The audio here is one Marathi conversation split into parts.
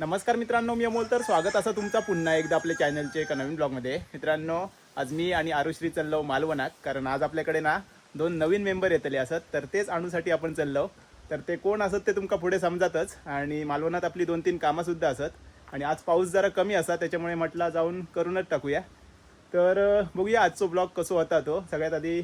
नमस्कार मित्रांनो, मी अमोल. तर स्वागत असं तुमचा पुन्हा एकदा आपल्या चॅनलचे एका नवीन ब्लॉगमध्ये. मित्रांनो, आज मी आणि आरुश्री चाललो मालवणात, कारण आज आपल्याकडे ना 2 नवीन मेंबर येतले असत. तर तेच आणूसाठी आपण चाललो. तर ते कोण असत ते तुमका पुढे समजातच. आणि मालवणात आपली 2-3 कामंसुद्धा असत आणि आज पाऊस जरा कमी असा, त्याच्यामुळे म्हटलं जाऊन करूनच टाकूया. तर बघूया आजचा ब्लॉग कसं होता तो. सगळ्यात आधी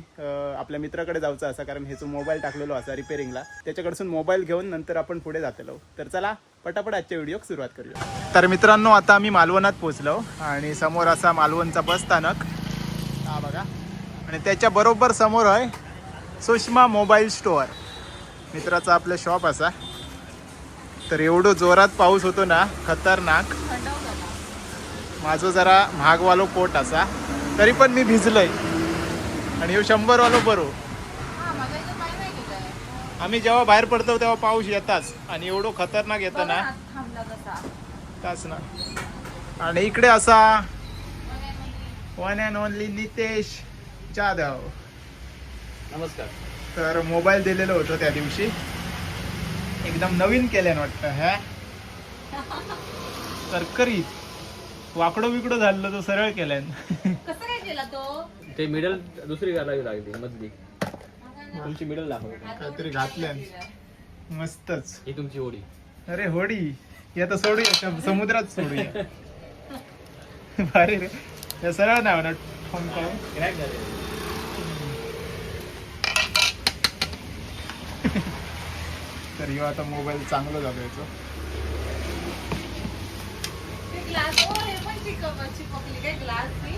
आपल्या मित्राकडे जायचं असा, कारण ह्याचं मोबाईल टाकलेलो असा रिपेरिंगला. त्याच्याकडसून मोबाईल घेऊन नंतर आपण पुढे जातलो. तर चला पटापट आजच्या व्हिडिओक सुरुवात करूया. तर मित्रांनो, आता आम्ही मालवणात पोहोचलो आणि समोर असा मालवणचा बस स्थानक हा बघा. आणि त्याच्या बरोबर समोर आहे सुषमा मोबाईल स्टोअर, मित्राचा आपलं शॉप असा. तर एवढं जोरात पाऊस होतो ना, खतरनाक. माझं जरा महागवालो पोट असा, तरी पण मी भिजलोय. आणि हे 100 वालो बरो. आम्ही जेव्हा बाहेर पडतो तेव्हा पाऊस येताच आणि एवढं खतरनाक येतं ना, तास ना. आणि इकडे असा one and only Nitesh Jadhav. नमस्कार. तर मोबाईल दिलेलं होतं त्या दिवशी, एकदम नवीन केल्यान वाटतं. ह्या तरकरीत वाकडो बिकडो झालं तो सरळ केल्यान. कसं काय केला तो? ते मिडल दुसरी घालावी लागली मधली. तुमची मिडल दाखव. काहीतरी घातल्यान मस्तच. ही तुमची होडी. अरे होडी या तर सोडूया, समुद्रात सोडूया. भारी रे, हे सरळ नाही म्हणा ठोंकाव. क्रॅक झाले. तर ह्यो आता मोबाईल चांगलं झालं याचं. ते ग्लास ओ हे पण चिपकली काय ग्लास ती?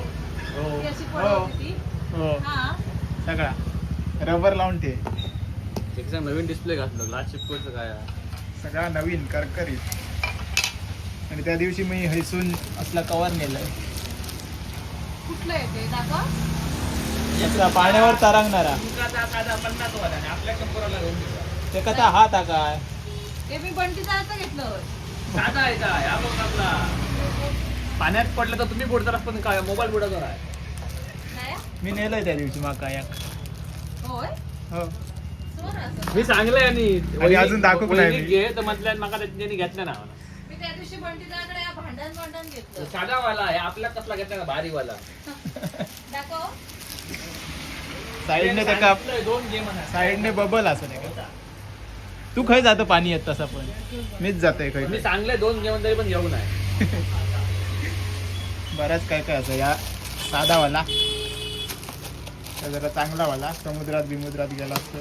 हो. ती अशी पडत होती ती. हो, हा. सगळा रबर लावून ठेव. एकदम नवीन डिस्प्ले घातलं. ग्लास चिपकोचं काय? सगळा नवीन करकरीत. आणि त्या दिवशी मी हैसून असला कवर नेलाय. कुठलं आहे ते दाखव? याचा पाण्यावर तरंगणारा. आपल्या कंपनीला घेऊन गेला. ते कसा हात हा काय? हे मी बंटी जायचं घेतलं. साधा आहे का? या बघ आपला. पाण्यात पडलं तर तुम्ही बुडताना पण काय मोबाईल बुडाचा आहे. नाही? मी नेलंय त्या दिवशी माका एक. होय? हो. सोड असं. मी सांगलंय आणि अजून दाखवू नाही मी. घे तर म्हटलं माका त्यांनी घेतलं ना. मी त्या दिवशी बंटी जायकडे भांडण घेतलं. साधा वाला आहे आपला कसला घेतला ना भारी वाला. दाखव. साईडने त्याका दोन गेम साईडने बबल असं नाही का? तू खय जातं पाणी येत तसा, पण मीच जातोय मी खय. सांगलंय दोन गेम तरी पण घेऊ नाही. बऱ्याच काय काय असं या साधावाला जरा चांगलावाला समुद्रात बिमुद्रात गेला असतो.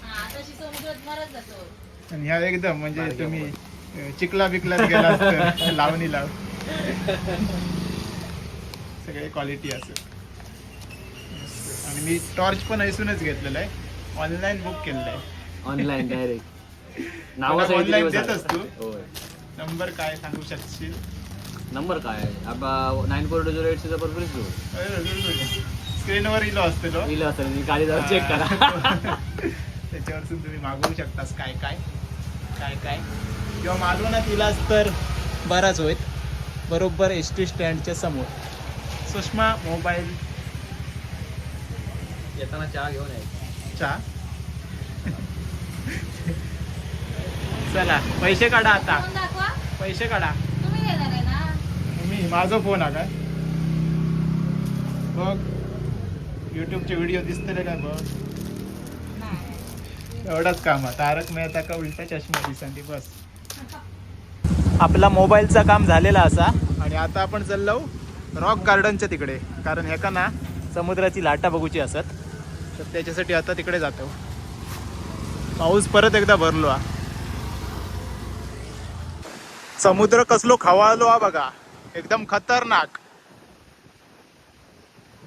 हा, तशी समुद्रात मरत जातो. आणि ह्या एकदम म्हणजे तुम्ही चिखला बिकलात गेला असतं लावणी लाव. सगळे क्वालिटी असं. आणि मी टॉर्च पण ऐसूनच घेतलेला आहे, ऑनलाईन बुक केलेलं आहे. ऑनलाईन डायरेक्ट ऑनलाईन देतच तू. होय. नंबर काय सांगू शकशील? नंबर काय आहे? आपला 9408 परफेक्ट स्क्रीनवर इलो असतो तो. लिहिलं असेल मी गाडी जाऊन चेक करा. त्याच्यावरसून तुम्ही मागवू शकतास काय काय काय काय. किंवा मालवणात इलास तर बराच होईल. बरोबर ST स्टँडच्या समोर सुषमा मोबाईल. येताना चहा घेऊन यायचं. चहा. चला पैसे काढा आता, फोन दाखवा. पैसे काढा. तुम्ही घेणार आहे ना? मी माझा फोन हा काय बघ. युट्यूबचे व्हिडिओ दिसतले काय बघ. नाही. एवढाच काम आहे. तारक मेहता का उलटा चष्मा दिसंती बस. आपला मोबाईलचा काम झालेला असा. आणि आता आपण चाललो रॉक गार्डनच्या तिकडे, कारण ह्याका ना समुद्राची लाटा बघूची असत. तर त्याच्यासाठी आता तिकडे जातो. पाऊस परत एकदा भरलो हा. समुद्र कसलो खवाळलो हा बघा, एकदम खतरनाक.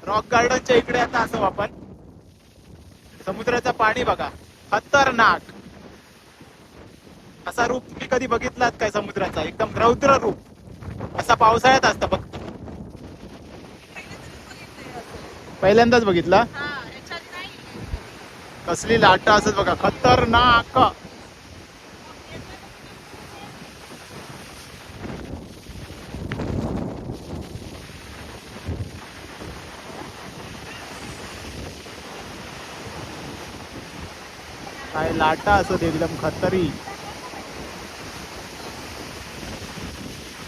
रॉक गार्डनच्या इकडे आता असं आपण समुद्राचं पाणी बघा, खतरनाक असा रूप तुम्ही कधी बघितलात काय समुद्राचा? एकदम रौद्र रूप असा पावसाळ्यात असतं फक्त. पहिल्यांदाच बघितला. हा, याच्या आधी नाही. कसली लाटा असत बघा, खतरनाक. काय लाटा असत एकदम खतरी.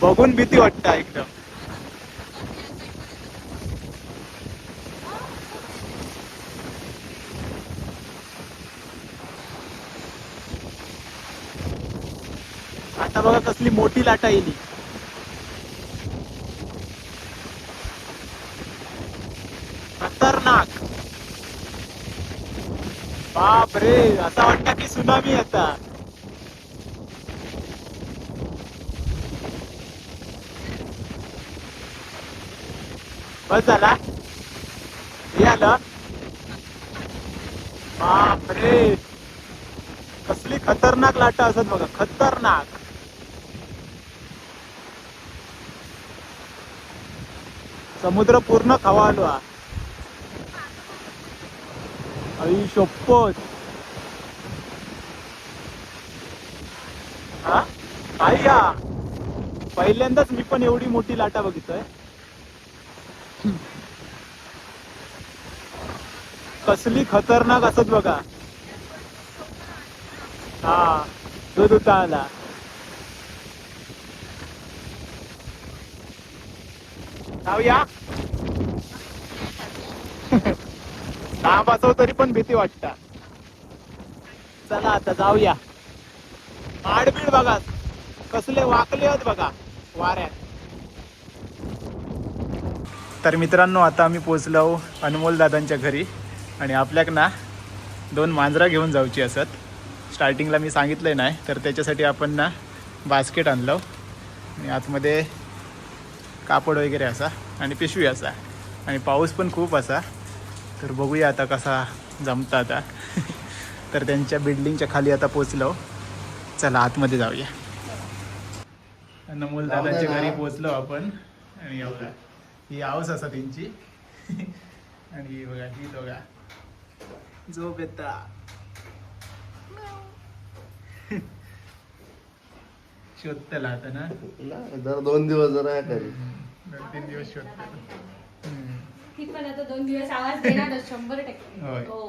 बघून भीती वाटतं एकदम. आता बघा कसली मोठी लाटा येईल. खतरनाक. बाप रे, असं वाटतं की सुनामी आता. बस झाला हे आलं. बाप रे, कसली खतरनाक लाटा असत बघा, खतरनाक. समुद्र पूर्ण खवालो हा. आई शपथ. हा काय या, पहिल्यांदाच मी पण एवढी मोठी लाटा बघितोय. कसली खतरनाक असत बघा. हा दूध उता आला. जाऊया. लांब असो तरी पण भीती वाटत. चला आता जाऊया. आडबीड बघा कसले वाकले आहेत बघा वाऱ्यात. तर मित्रांनो, आता आम्ही पोचलो अनमोल दादांच्या घरी आणि आपल्याक ना 2 मांजरा घेऊन जाऊची असत. स्टार्टिंगला मी सांगितलंय नाही, तर त्याच्यासाठी आपण ना बास्केट आणलो आणि आतमध्ये कापड वगैरे असा आणि पिशवी असा आणि पाऊस पण खूप असा. तर बघूया आता कसा जमता आता. तर त्यांच्या बिल्डिंगच्या खाली आता पोचलो. चला आतमध्ये जाऊया. अनमोल दादांच्या घरी पोचलो आपण आणि बघा ही हाऊस असा त्यांची. आणि ही बघा ही बघा झोप येता. शोधतला आता ना दर 2 दिवस जरा करी 2-3 दिवस शोधतला. ती पण आता 2 दिवस आवाज देणारच 100%. होय. हो.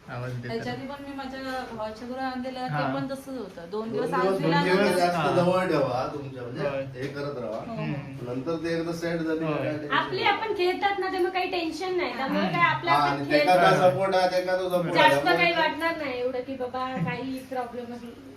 आवाज देतात. त्याच्याआधी पण मी माझ्या भावाच्या घरी आणलेलं हा. ते पण तसंच होतं. 2 दिवस 2 आवाज दिला दिवस नंतर- जास्त हा. जवळ ठेवा तुमच्या होय. म्हणजे हे करत राहा. हो. नंतर ते एकदा सेट झाली होय. काय tension आपले नाही. आपण खेळतात ना त्यामुळे काही टेन्शन नाही. त्यामुळे काय आपलं हा, आपण आणि त्याचा खेळतात. काय सपोर्ट आहे त्याचा तो सपोर्ट जास्त काही वाटणार नाही एवढं की बाबा काही प्रॉब्लेम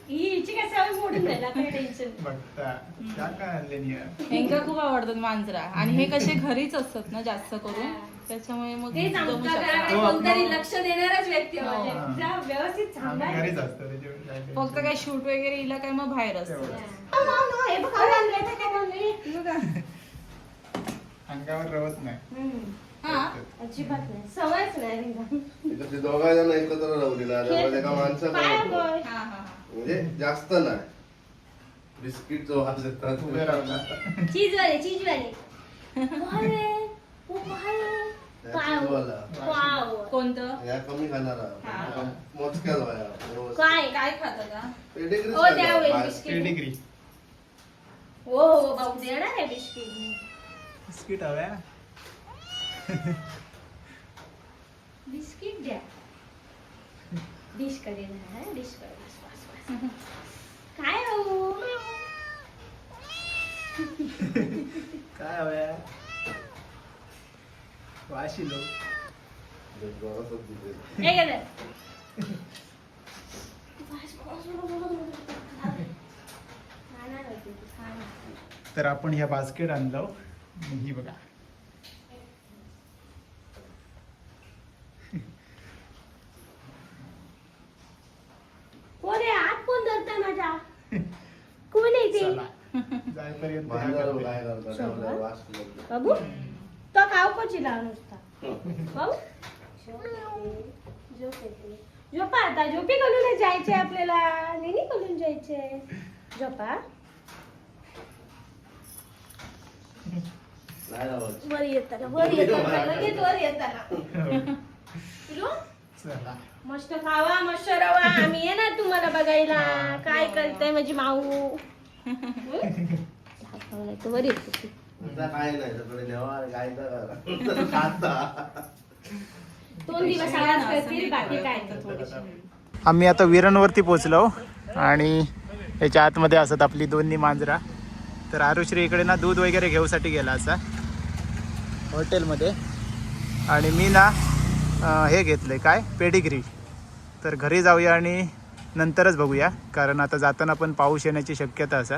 ही हिची काय सवय मोडून जाईल काही टेन्शन. बघता त्या काय आणले नाही यार. ह्यांका खूप आवडतात मांजरा आणि हे कसे घरीच असतात ना जास्त करून, त्याच्यामुळे मग तेच जमू आमच्या शकतात. घराकडे तो कोणतरी आपलं- लक्ष देणारच व्यक्ती हो. म्हणजे हा. जा व्यवस्थित आम्ही सांभाळ. घरीच असतो त्याच्यामुळे काय tension फक्त काय शूट वगैरे इला काय मग बाहेर असतं. तेवढं. हे बघ, काय आणलंय, ते काय आणलंय? हे बघा. अंगावर रवत नाही. हम्म. हा अजिबात नाही सवयच नाही रिंगा. ते दोघा जण एकत्र राहू दिला त्यामुळे एका माणसाला काय नको. बोल? हा हा म्हणजे जास्त नाही बिस्किटचा वास येतात उभे राहला. चीजवाले चीजवाले. वाले, ओ वाले. पाव. चीजवाला. पाव. कोणतं या कमी खाणारा हा. मोजक्याच वया व्यवस्थित. काय काय खातं का? पेडिग्री ओ द्या सांगा. होईल बाय. बिस्किट. पेडिग्री हो हो भाऊ देणार आहे बिस्किट. बिस्किट हव्या. बिस्किट द्या. डिश कडे देणार डिश कडे. बस, बस, बस. काय हो काय हव्या वाशिलो. जोरातच दिले. हे गेलं. बस, बस, बस, बस, बस. खाणार होती ती, खाणार. तर आपण ह्या बास्केट आणलो आणि ही बघा कोण आहे आत कोण धरतंय माझ्या कोण आहे ते चला जाईपर्यंत ह्या बांधावर करते. काय करतात त्यामुळे वास येतो. बाबू तो खाऊ कोची लाव नुसता बाबू झोप येते झोपा आता झोपी कलून जायचे आपल्याला नेहमी कलून जायचे झोपा नाही लावायचं. वर येताना लगेच वर येताना पिलू? चला मस्त खावा मस्त रवा आम्ही येणार तुम्हाला बघायला काय करताय माझी माऊ वर येतो आता काय नाही सगळे नेवा गायचा करा. खाता. 2 दिवस आवाज करतील बाकी काय नाही. थोडीशी आम्ही आता विरणवरती पोचलो आणि याच्या आतमध्ये असत आपली 2 मांजरा तर आरुश्री इकडे ना दूध वगैरे घेऊसाठी गेला असा हॉटेलमध्ये. आणि मी ना हे घेतले काय पेडिग्री. तर घरी जाऊया आणि नंतरच बघूया, कारण आता जाताना पण पाऊस येण्याची शक्यता असा.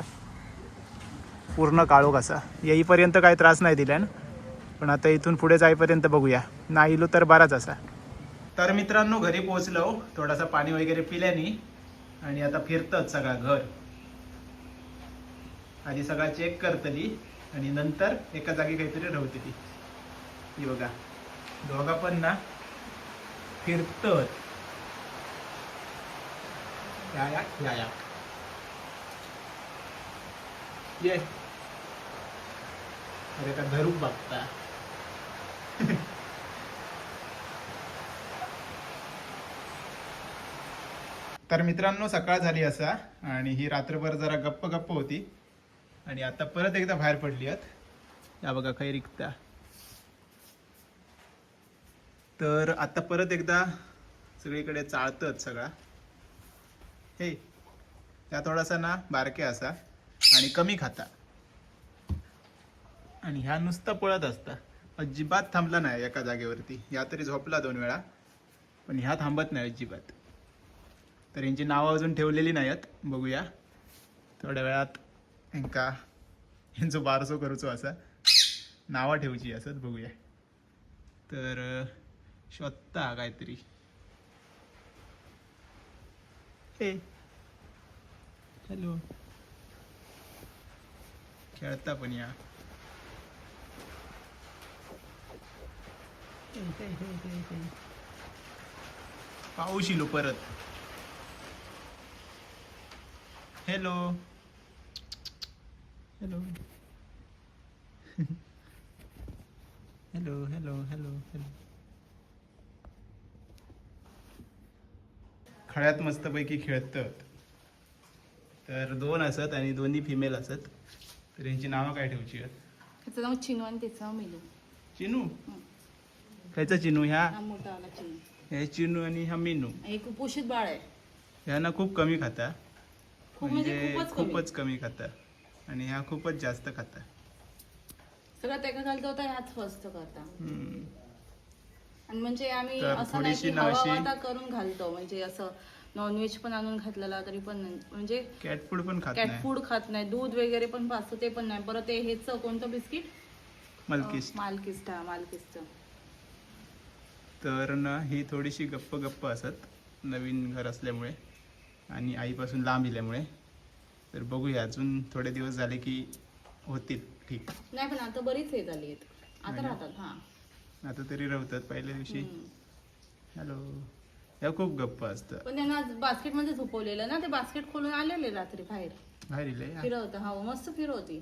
पूर्ण काळोख असा. येईपर्यंत काही त्रास नाही दिला ना, पण आता इथून पुढे जाईपर्यंत बघूया. नाही इलो तर बराच असा. तर मित्रांनो घरी पोहोचलो, थोडासा पाणी वगैरे पिल्यानी आणि आता फिरतच सगळा घर. आधी सगळा चेक करतली आणि नंतर एका जागी काहीतरी राहतली. ही बघा दोघा पण ना फिरतत. या ये अरे का धरूक बघता. तर मित्रांनो सकाळ झाली असा आणि ही रात्रभर जरा गप्प गप्प होती आणि आता परत एकदा बाहेर पडली आहेत. या बघा काही रिक्ता. तर आता परत एकदा सगळीकडे चाळतच सगळा. हे त्या थोडासा ना बारके असा आणि कमी खाता आणि ह्या नुसतं पळत असता. अजिबात थांबला नाही एका जागेवरती. ह्या तरी झोपला 2 वेळा, पण ह्या थांबत नाही अजिबात. तर यांची नावं अजून ठेवलेली नाहीत. बघूया थोड्या वेळात यांचं बारसो करूचो असा नावं ठेवची असत. बघूया. तर शोधता काहीतरी. हे हॅलो खेळता पण या. पाऊस इलो परत. Hello hello hello hello hello hello. खळ्यात मस्तपैकी खेळतात. तर 2 असत आणि दोन्ही फिमेल असत. तर यांची नावं काय ठेवची आहेत? त्याचं नाव चिनू आणि त्याचं नाव मिलू. चिनू. खायचा चिनू. ह्या हा मोठा वाला चिनू. हे चिनू आणि हा मिनू. हे कुपोषित बाळ आहे. ह्या खूप कमी खाता. खूप म्हणजे खूपच कमी खाता आणि ह्या खूपच जास्त खाता. सगळ्यात एका घालतो होता ह्याच फर्स्ट करता. हम्म. आणि म्हणजे आम्ही तर असं नाही की थोडीशी ना अशी- हवा करून घालतो. म्हणजे असं नॉनव्हेज पण आणून घातलेला तरी पण नाही. म्हणजे कॅट फूड पण खात कॅट नाही. फूड खात नाही. दूध वगैरे पण पाचतो ते पण नाही. परत ते हेच कोणतं बिस्किट मलकिस्ट. मालकिस्ट. तर ना ही थोडीशी गप्प गप्प असत नवीन घर असल्यामुळे आणि आईपासून लांब दिल्यामुळे. तर बघूया अजून थोडे दिवस झाले की होतील ठीक. नाही पण आता बरीच हे झाली आहेत. आता राहतात. हा आता तरी राहतात. पहिल्या दिवशी हॅलो या खूप गप्प असतं. पण त्यांना बास्केट मध्ये झोपवलेलं ना. ते बास्केट खोलून आलेले रात्री बाहेर बाहेर इले फिरवत. हा मस्त फिरवती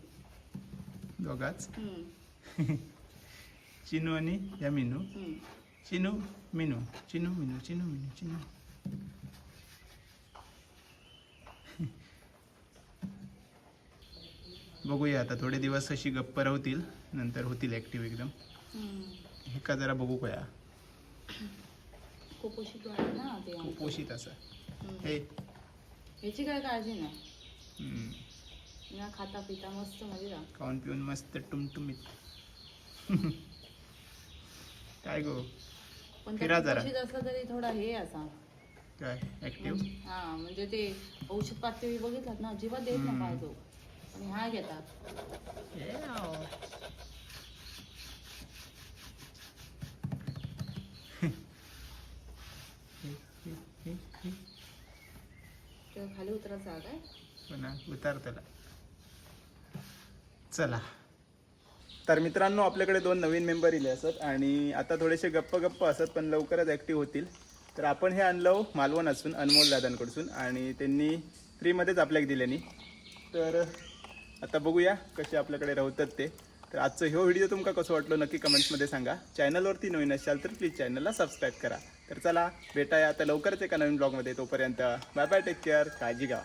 दोघाच. चिनू आणि या मिनू. चिनू मिनू चिनू मिनू चिनू मिनू चिनू. बघूया आता थोडे दिवस अशी गप्प राहतील नंतर होतील ऍक्टिव्ह एकदम. हे का जरा बघू कया. कुपोषित आहे ना ते. कुपोषित असा. हे याची काय काळजी नाही. ना खाता पिता मस्त मजेदार. खाऊन पिऊन मस्त टुमटुमीत. काय गो पण फिरा जरा. कुपोषित असलं तरी थोडा हे असा काय ऍक्टिव्ह. हा म्हणजे ते औषध पातळी बघितलात ना अजिबात देत ना पाहिजे. आणि हा घेतात. तेव्हा खाली उतरायचा काय पुन्हा उतार त्याला. चला. तर मित्रांनो आपल्याकडे 2 नवीन मेंबर इले असत आणि आता थोडेसे गप्प गप्प असत पण लवकरच ॲक्टिव्ह होतील. तर आपण हे आणलं मालवण असून अनमोल दादांकडसून आणि त्यांनी फ्रीमध्येच आपल्याला दिल्यानी. तर आता बघूया कसे आपल्याकडे राहतात ते. तर आजचं ह्यो व्हिडिओ तुमका कसं वाटलं नक्की कमेंट्समध्ये सांगा. चॅनलवरती नवीन असाल तर प्लीज चॅनलला सबस्क्राईब करा. तर चला भेटाया आता लवकरच एका नवीन ब्लॉगमध्ये. तोपर्यंत बाय बाय. Take care. काळजी घ्या.